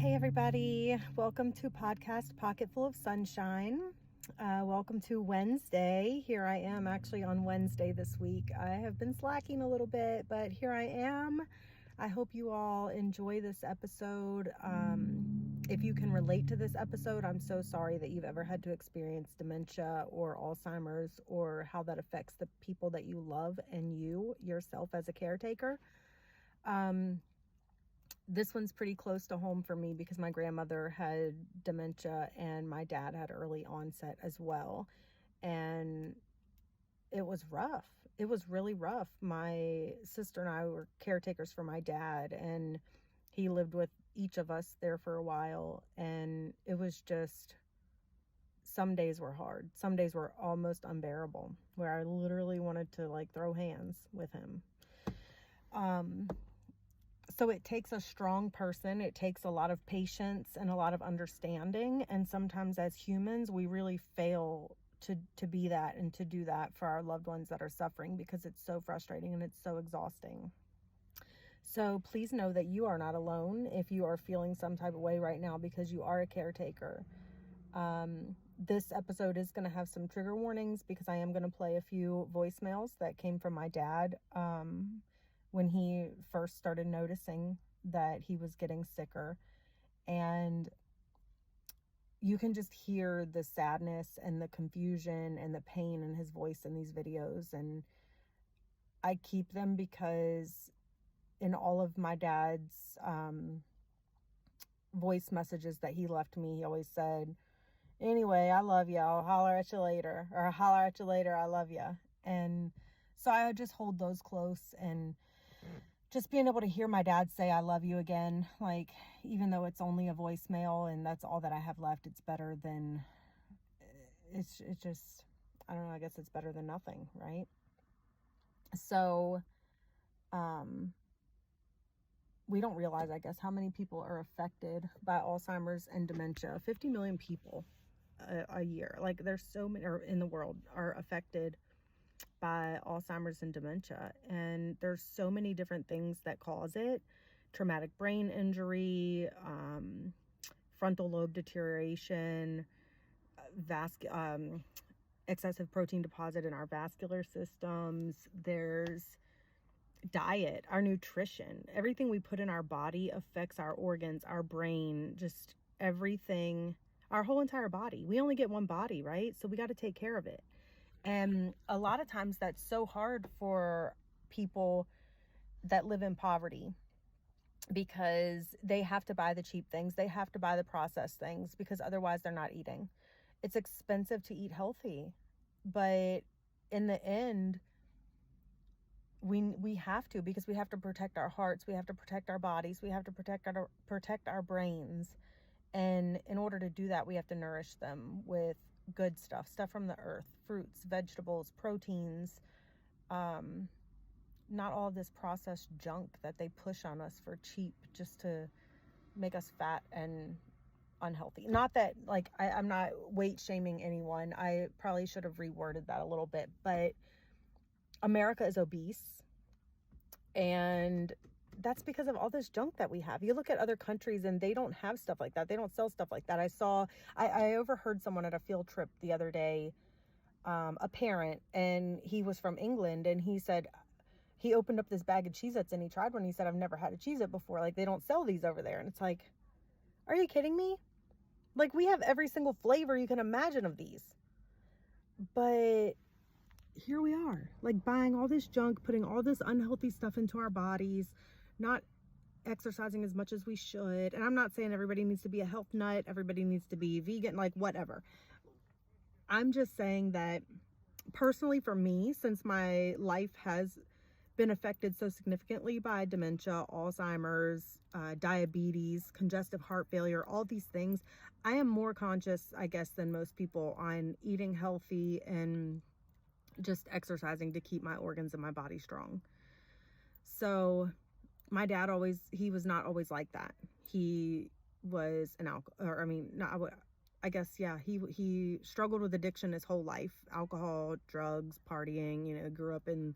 Hey everybody, welcome to podcast Pocket Full of Sunshine. Welcome to Wednesday. Here I am actually on Wednesday this week. I have been slacking a little bit, but here I am. I hope you all enjoy this episode. If you can relate to this episode, I'm so sorry that you've ever had to experience dementia or Alzheimer's or how that affects the people that you love and you yourself as a caretaker. This one's pretty close to home for me because my grandmother had dementia and my dad had early onset as well. And it was rough. It was really rough. My sister and I were caretakers for my dad, and he lived with each of us there for a while. And it was just, some days were hard. Some days were almost unbearable, where I literally wanted to throw hands with him. So it takes a strong person. It takes a lot of patience and a lot of understanding. And sometimes as humans, we really fail to be that and to do that for our loved ones that are suffering, because it's so frustrating and it's so exhausting. So please know that you are not alone if you are feeling some type of way right now, because you are a caretaker. This episode is going to have some trigger warnings because I am going to play a few voicemails that came from my dad, when he first started noticing that he was getting sicker. And you can just hear the sadness and the confusion and the pain in his voice in these videos. And I keep them because in all of my dad's voice messages that he left me, he always said, "Anyway, I love you. I'll holler at you later," or "Holler at you later. I love you." And so I just hold those close, and just being able to hear my dad say "I love you" again, even though it's only a voicemail and that's all that I have left, it's better than, it's just, I don't know, I guess it's better than nothing, right? So, we don't realize, I guess, how many people are affected by Alzheimer's and dementia. 50 million people a year. There's so many in the world are affected by Alzheimer's and dementia. And there's so many different things that cause it. Traumatic brain injury, frontal lobe deterioration, excessive protein deposit in our vascular systems. There's diet, our nutrition. Everything we put in our body affects our organs, our brain, just everything, our whole entire body. We only get one body, right? So we got to take care of it. And a lot of times that's so hard for people that live in poverty, because they have to buy the cheap things. They have to buy the processed things because otherwise they're not eating. It's expensive to eat healthy, but in the end, we have to, because we have to protect our hearts. We have to protect our bodies. We have to protect our brains. And in order to do that, we have to nourish them with good stuff from the earth, fruits, vegetables, proteins, not all this processed junk that they push on us for cheap just to make us fat and unhealthy. Not that, I'm not weight shaming anyone. I probably should have reworded that a little bit, but America is obese, and that's because of all this junk that we have. You look at other countries and they don't have stuff like that. They don't sell stuff like that. I overheard someone at a field trip the other day, a parent, and he was from England, and he said he opened up this bag of Cheez-Its and he tried one. He said, "I've never had a Cheez-It before. They don't sell these over there." And it's like, are you kidding me? We have every single flavor you can imagine of these. But here we are, buying all this junk, putting all this unhealthy stuff into our bodies, not exercising as much as we should. And I'm not saying everybody needs to be a health nut, everybody needs to be vegan, whatever. I'm just saying that personally for me, since my life has been affected so significantly by dementia, Alzheimer's, diabetes, congestive heart failure, all these things, I am more conscious, I guess, than most people on eating healthy and just exercising to keep my organs and my body strong. So my dad he was not always like that. He was he struggled with addiction his whole life. Alcohol, drugs, partying, grew up in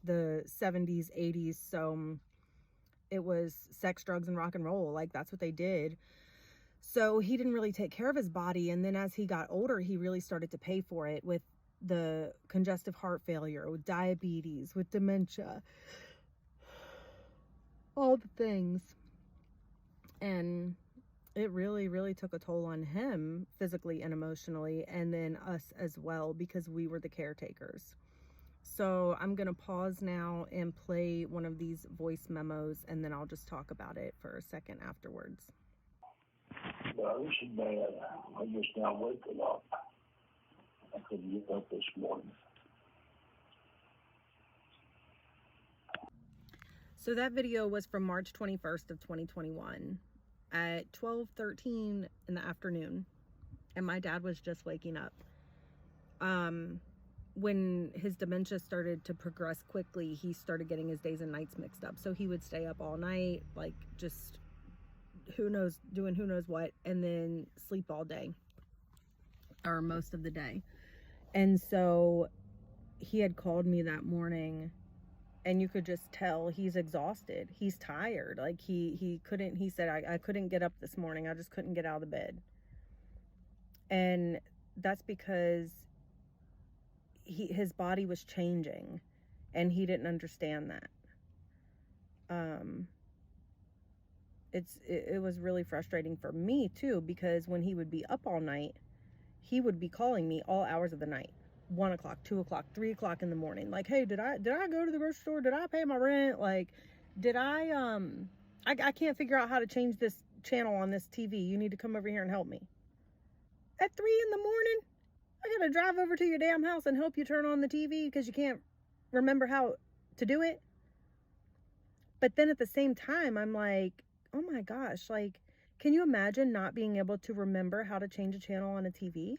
the 70s, 80s. So it was sex, drugs, and rock and roll. That's what they did. So he didn't really take care of his body. And then as he got older, he really started to pay for it with the congestive heart failure, with diabetes, with dementia, all the things. And it really, really took a toll on him physically and emotionally, and then us as well, because we were the caretakers. So I'm going to pause now and play one of these voice memos, and then I'll just talk about it for a second afterwards. Well, this is bad. I just now waking up. I couldn't get up this morning. So that video was from March 21st of 2021 at 12:13 in the afternoon, and my dad was just waking up. When his dementia started to progress quickly, he started getting his days and nights mixed up. So he would stay up all night, like just doing who knows what, and then sleep all day or most of the day. And so he had called me that morning, and you could just tell he's exhausted. He's tired. Like he said, I couldn't get up this morning. I just couldn't get out of the bed. And that's because his body was changing, and he didn't understand that. It was really frustrating for me too, because when he would be up all night, he would be calling me all hours of the night, 1 o'clock, 2 o'clock, 3 o'clock in the morning. Like, hey, did I go to the grocery store? Did I pay my rent? Like, did I can't figure out how to change this channel on this TV. You need to come over here and help me. At 3 in the morning? I gotta drive over to your damn house and help you turn on the TV because you can't remember how to do it. But then at the same time, I'm like, oh my gosh, like, can you imagine not being able to remember how to change a channel on a TV?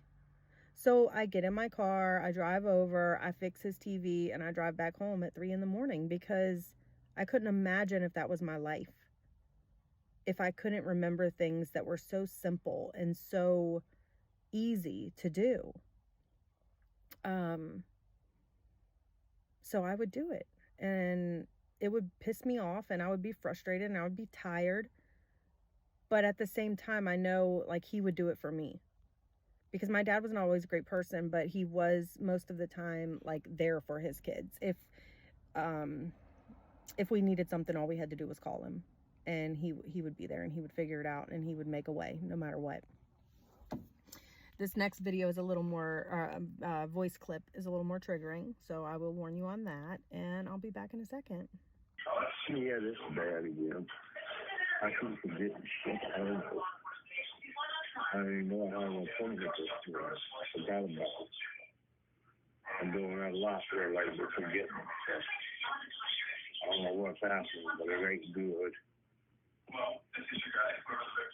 So I get in my car, I drive over, I fix his TV, and I drive back home at 3 in the morning, because I couldn't imagine if that was my life. If I couldn't remember things that were so simple and so easy to do. So I would do it, and it would piss me off, and I would be frustrated, and I would be tired. But at the same time, I know, like, he would do it for me, because my dad wasn't always a great person, but he was most of the time, like, there for his kids. If we needed something, all we had to do was call him, and he would be there, and he would figure it out, and he would make a way no matter what. This next video is a little more, voice clip is a little more triggering, so I will warn you on that, and I'll be back in a second. Yeah, this is bad again. I keep forgetting shit. I didn't know how I'm going to point it this year. I forgot about it. I'm doing that a lot here lately, forgetting. I don't know what's happening, but it ain't good.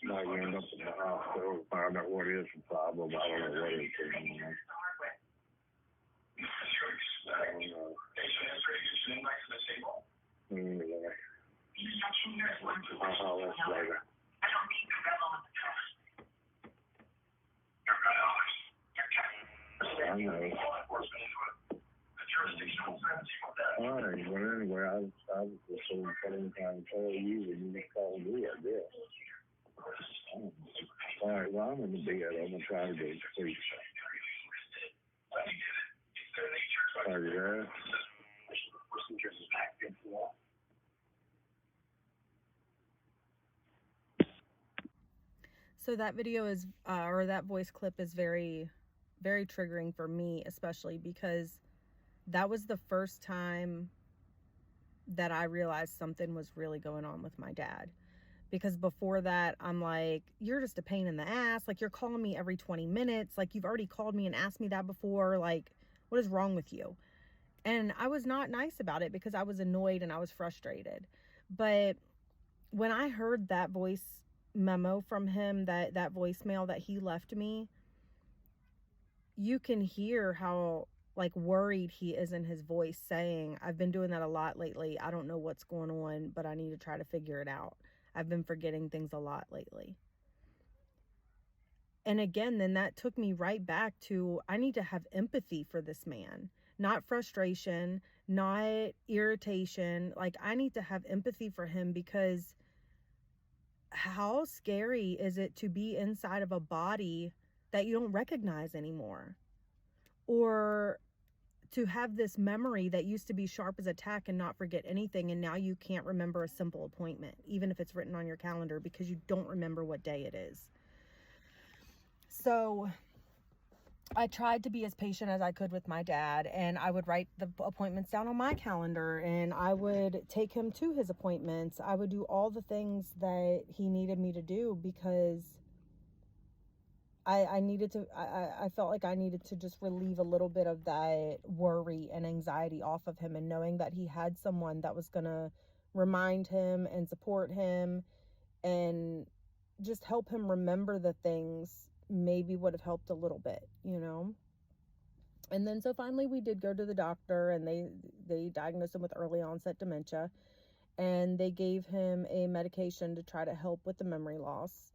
Might end up in the hospital, find out what is the problem. I don't know what it is. I don't know. Anyway. I'll holler later. I know. All right, well, anyway, I was just so trying to tell you, and you just called me, I guess. All right, well, I'm in the bed. I'm going to try to go to sleep. Are you there? So that video is, or that voice clip is very, very triggering for me, especially because that was the first time that I realized something was really going on with my dad. Because before that, I'm like, you're just a pain in the ass. Like, you're calling me every 20 minutes. Like, you've already called me and asked me that before. Like, what is wrong with you? And I was not nice about it because I was annoyed and I was frustrated. But when I heard that voice memo from him, that voicemail that he left me, you can hear how, like, worried he is in his voice, saying, I've been doing that a lot lately. I don't know what's going on, but I need to try to figure it out. I've been forgetting things a lot lately. And again, then that took me right back to, I need to have empathy for this man, not frustration, not irritation. Like, I need to have empathy for him, because how scary is it to be inside of a body that you don't recognize anymore? Or to have this memory that used to be sharp as a tack and not forget anything, and now you can't remember a simple appointment, even if it's written on your calendar, because you don't remember what day it is. So I tried to be as patient as I could with my dad, and I would write the appointments down on my calendar, and I would take him to his appointments. I would do all the things that he needed me to do, because I felt like I needed to just relieve a little bit of that worry and anxiety off of him, and knowing that he had someone that was going to remind him and support him and just help him remember the things, maybe would have helped a little bit, you know? And then so finally we did go to the doctor, and they diagnosed him with early onset dementia, and they gave him a medication to try to help with the memory loss.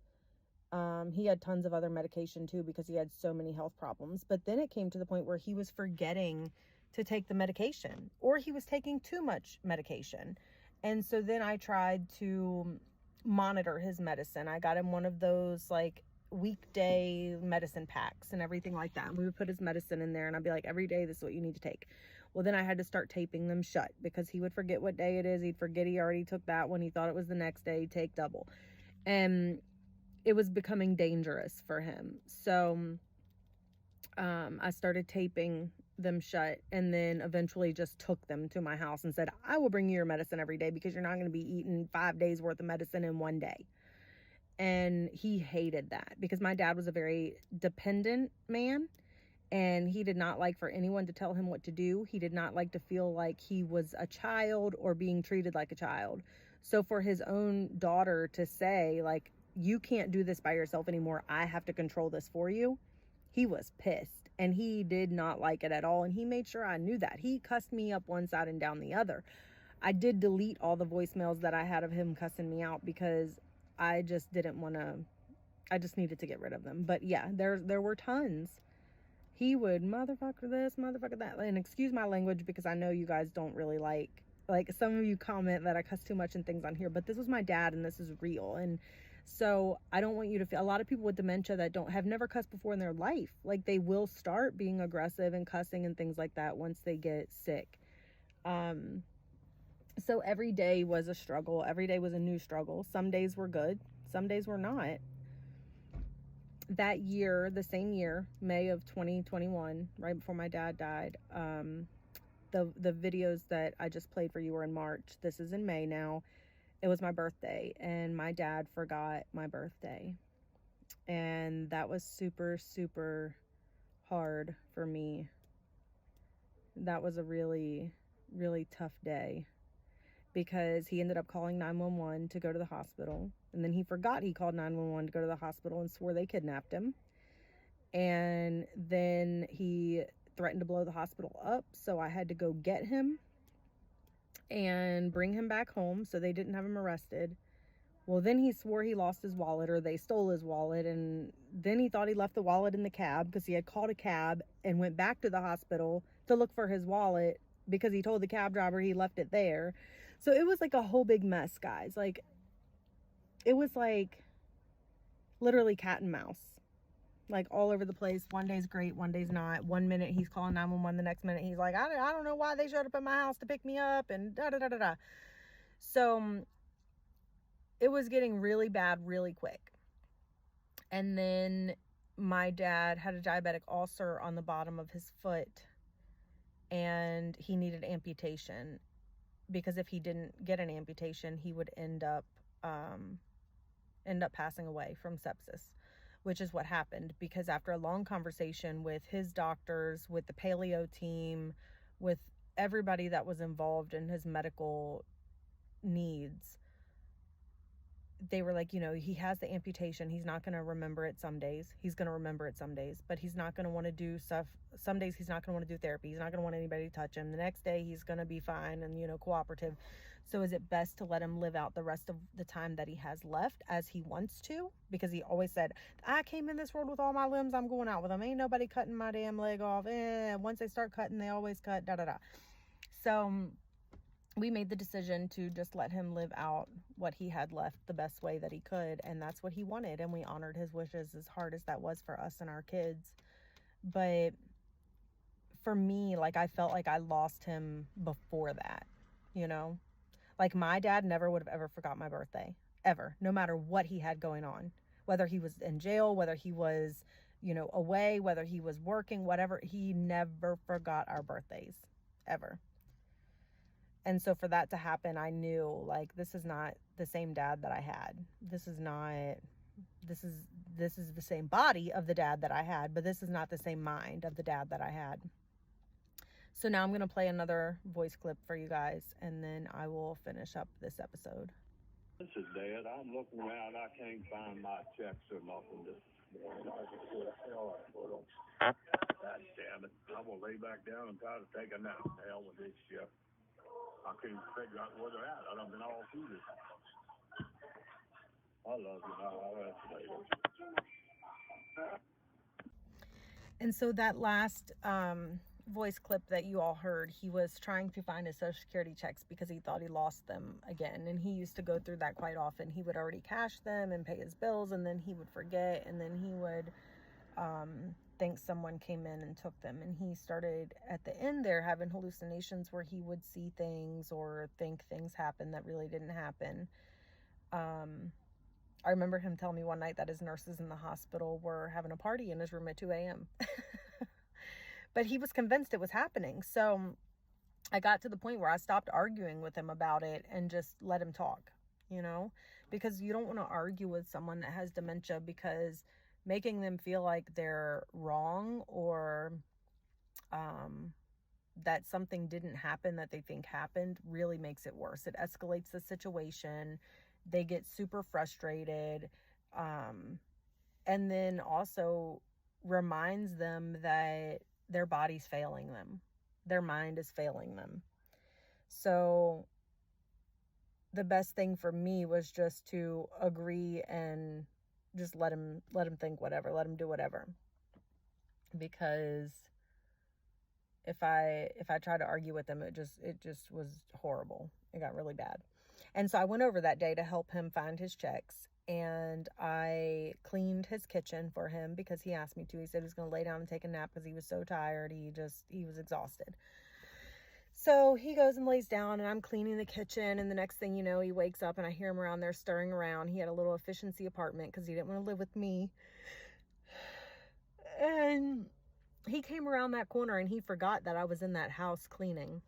He had tons of other medication too, because he had so many health problems. But then it came to the point where he was forgetting to take the medication, or he was taking too much medication. And so then I tried to monitor his medicine. I got him one of those like weekday medicine packs and everything like that. And we would put his medicine in there, and I'd be like, every day, this is what you need to take. Well, then I had to start taping them shut, because he would forget what day it is. He'd forget he already took that one. He thought it was the next day. He'd take double. And it was becoming dangerous for him. So I started taping them shut, and then eventually just took them to my house and said, I will bring you your medicine every day, because you're not going to be eating 5 days worth of medicine in one day. And he hated that, because my dad was a very dependent man, and he did not like for anyone to tell him what to do. He did not like to feel like he was a child or being treated like a child. So for his own daughter to say, like, you can't do this by yourself anymore, I have to control this for you, he was pissed, and he did not like it at all. And he made sure I knew that. He cussed me up one side and down the other. I did delete all the voicemails that I had of him cussing me out, because I just didn't want to, I just needed to get rid of them. But yeah, there were tons. He would motherfucker this, motherfucker that, and excuse my language, because I know you guys don't really like some of you comment that I cuss too much and things on here, but this was my dad, and this is real. And so I don't want you to feel, a lot of people with dementia that have never cussed before in their life, like, they will start being aggressive and cussing and things like that once they get sick. So every day was a struggle. Every day was a new struggle. Some days were good, some days were not. That year, the same year, May of 2021, right before my dad died, the videos that I just played for you were in March. This is in May now. It was my birthday, and my dad forgot my birthday. And that was super, super hard for me. That was a really, really tough day, because he ended up calling 911 to go to the hospital. And then he forgot he called 911 to go to the hospital and swore they kidnapped him. And then he threatened to blow the hospital up. So I had to go get him and bring him back home so they didn't have him arrested. Well, then he swore he lost his wallet, or they stole his wallet. And then he thought he left the wallet in the cab, because he had called a cab and went back to the hospital to look for his wallet, because he told the cab driver he left it there. So it was like a whole big mess, guys. Like, it was like literally cat and mouse, like all over the place. One day's great, one day's not. One minute he's calling 911, the next minute he's like, I don't know why they showed up at my house to pick me up, and da da da da da. So it was getting really bad really quick. And then my dad had a diabetic ulcer on the bottom of his foot, and he needed amputation, because if he didn't get an amputation, he would end up passing away from sepsis, which is what happened. Because after a long conversation with his doctors, with the paleo team, with everybody that was involved in his medical needs, they were like, he has the amputation. He's not going to remember it some days. He's going to remember it some days, but he's not going to want to do stuff. Some days he's not going to want to do therapy. He's not going to want anybody to touch him. The next day he's going to be fine and, cooperative. So is it best to let him live out the rest of the time that he has left as he wants to? Because he always said, I came in this world with all my limbs. I'm going out with them. Ain't nobody cutting my damn leg off. Once they start cutting, they always cut, da, da, da. So we made the decision to just let him live out what he had left the best way that he could, and that's what he wanted, and we honored his wishes, as hard as that was for us and our kids. But for me, like, I felt like I lost him before that, you know? Like, my dad never would have ever forgot my birthday, ever, no matter what he had going on, whether he was in jail, whether he was, away, whether he was working, whatever. He never forgot our birthdays, ever. And so for that to happen, I knew, like, this is not the same dad that I had. This is the same body of the dad that I had, but this is not the same mind of the dad that I had. So now I'm going to play another voice clip for you guys, and then I will finish up this episode. This is Dad. I'm looking around. I can't find my checks or nothing. God damn it. I'm going to lay back down and try to take a nap. The hell with this shit. I can't figure out where they're at. I done been all through this. I love you now. I'll have to later. And so that last voice clip that you all heard, he was trying to find his Social Security checks because he thought he lost them again. And he used to go through that quite often. He would already cash them and pay his bills, and then he would forget, and then he would think someone came in and took them. And he started at the end there having hallucinations where he would see things or think things happened that really didn't happen. I remember him telling me one night that his nurses in the hospital were having a party in his room at 2 a.m. But he was convinced it was happening. So I got to the point where I stopped arguing with him about it and just let him talk, because you don't want to argue with someone that has dementia, because making them feel like they're wrong or that something didn't happen that they think happened really makes it worse. It escalates the situation. They get super frustrated, and then also reminds them that their body's failing them. Their mind is failing them. So the best thing for me was just to agree and just let him think whatever, let him do whatever. Because if I tried to argue with him, it just was horrible. It got really bad. And so I went over that day to help him find his checks, and I cleaned his kitchen for him because he asked me to. He said he was going to lay down and take a nap because he was so tired. He was exhausted. So he goes and lays down, and I'm cleaning the kitchen, and the next thing you know, he wakes up and I hear him around there stirring around. He had a little efficiency apartment because he didn't want to live with me. And he came around that corner and he forgot that I was in that house cleaning.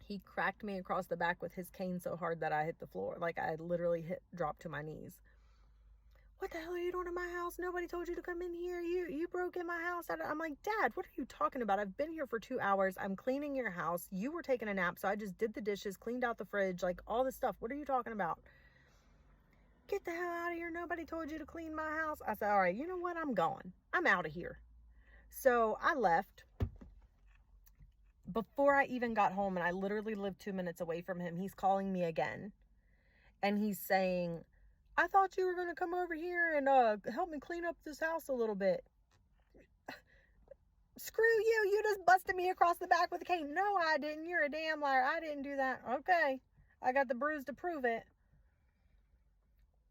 He cracked me across the back with his cane so hard that I hit the floor. Like, I literally dropped to my knees. What the hell are you doing in my house? Nobody told you to come in here. You broke in my house. I'm like, Dad, what are you talking about? I've been here for 2 hours. I'm cleaning your house. You were taking a nap, so I just did the dishes, cleaned out the fridge, like all this stuff. What are you talking about? Get the hell out of here. Nobody told you to clean my house. I said, all right, you know what? I'm gone. I'm out of here. So I left. Before I even got home, and I literally lived 2 minutes away from him, he's calling me again. And he's saying, I thought you were going to come over here and help me clean up this house a little bit. Screw you. You just busted me across the back with a cane. No, I didn't. You're a damn liar. I didn't do that. Okay. I got the bruise to prove it.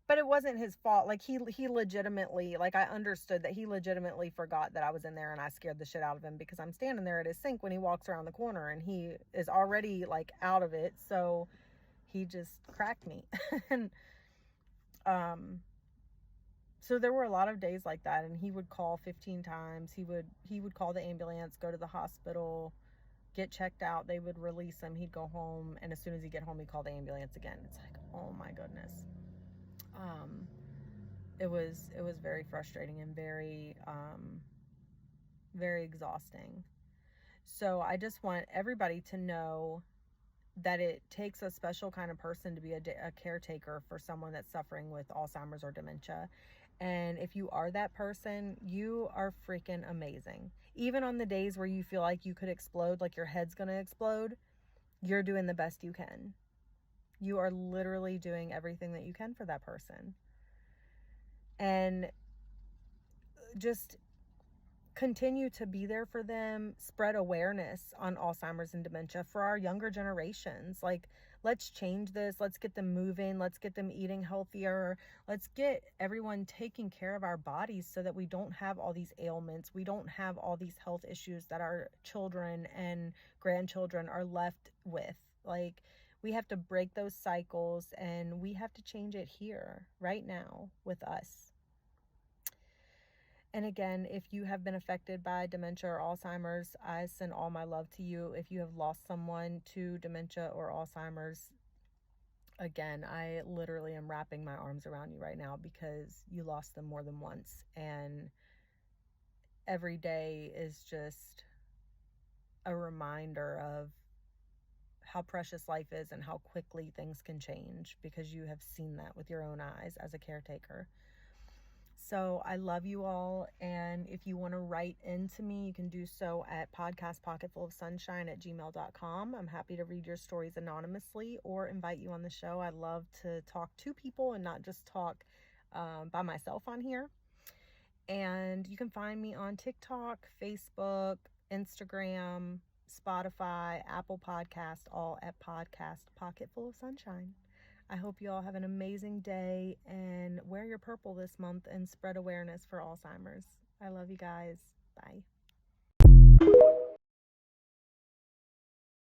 But it wasn't his fault. Like, he legitimately, like, I understood that he legitimately forgot that I was in there, and I scared the shit out of him because I'm standing there at his sink when he walks around the corner, and he is already, like, out of it. So he just cracked me. And so there were a lot of days like that, and he would call 15 times. He would call the ambulance, go to the hospital, get checked out. They would release him. He'd go home, and as soon as he'd get home, he'd call the ambulance again. It's like, oh my goodness. It was very frustrating and very, very exhausting. So I just want everybody to know that it takes a special kind of person to be a caretaker for someone that's suffering with Alzheimer's or dementia. And if you are that person, you are freaking amazing. Even on the days where you feel like you could explode, like your head's going to explode, you're doing the best you can. You are literally doing everything that you can for that person. And just continue to be there for them, spread awareness on Alzheimer's and dementia for our younger generations. Like, let's change this. Let's get them moving. Let's get them eating healthier. Let's get everyone taking care of our bodies so that we don't have all these ailments. We don't have all these health issues that our children and grandchildren are left with. Like, we have to break those cycles, and we have to change it here, right now, with us. And again, if you have been affected by dementia or Alzheimer's, I send all my love to you. If you have lost someone to dementia or Alzheimer's, again, I literally am wrapping my arms around you right now, because you lost them more than once. And every day is just a reminder of how precious life is and how quickly things can change, because you have seen that with your own eyes as a caretaker. So I love you all, and if you want to write into me, you can do so at podcastpocketfulofsunshine@gmail.com. I'm happy to read your stories anonymously or invite you on the show. I love to talk to people and not just talk by myself on here. And you can find me on TikTok, Facebook, Instagram, Spotify, Apple Podcast, all at Podcast Pocket Full of Sunshine. I hope you all have an amazing day, and wear your purple this month and spread awareness for Alzheimer's. I love you guys. Bye.